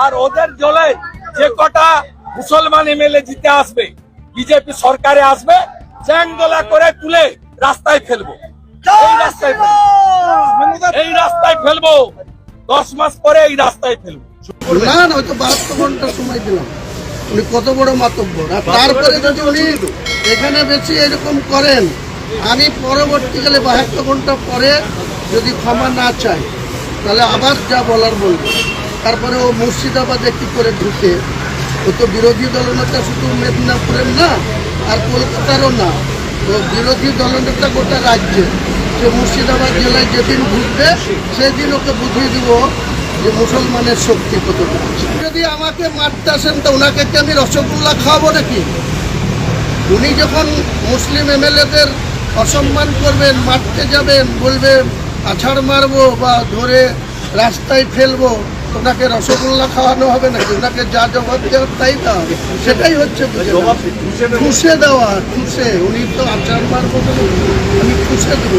আর ওদের দলে যে কটা মুসলমান এমএলএ জিতে আসবে, বিজেপি সরকারে আসবে, চ্যাংদোলা করে তুলে রাস্তায় ফেলবো। এই রাস্তায় ফেলবো 10 মাস পরে এই রাস্তায় ফেলবো। না না, ওই তো 72 ঘন্টা সময় দিলাম। উনি কত বড় মাতব্বর। আর তারপরে যদি উনি এখানে বেশি এরকম করেন, আমি পরবর্তীকালে 72 ঘন্টা পরে যদি ক্ষমা না চাই, তাহলে আবার যা বলার বলবো। তারপরে ও মুর্শিদাবাদে কি করে ঢুকে, ও তো বিরোধী দলনেতা শুধু মেদিনীপুরের না আর কলকাতারও না, ও বিরোধী দলনেতা গোটা রাজ্যে। সে মুর্শিদাবাদ জেলায় যেদিন ঢুকবে সেদিন ওকে বুঝিয়ে দিব যে মুসলমানের শক্তি কতটা। যদি আমাকে মারতে আসেন তো ওনাকে কি আমি রসগোল্লা খাওয়াবো নাকি? উনি যখন মুসলিম এমএলএদের অসম্মান করবেন, মারতে যাবেন, বলবেন আছাড় মারবো বা ধরে রাস্তায় ফেলবো, ওনাকে রসগোল্লা খাওয়ানো হবে নাকি? ওনাকে যা জবাব দেওয়ার তাই দেওয়া হবে। সেটাই হচ্ছে ঠুসে দেওয়া, ঠুসে। উনি তো আছাড় মারবো, আমি ঠুসে দেবো।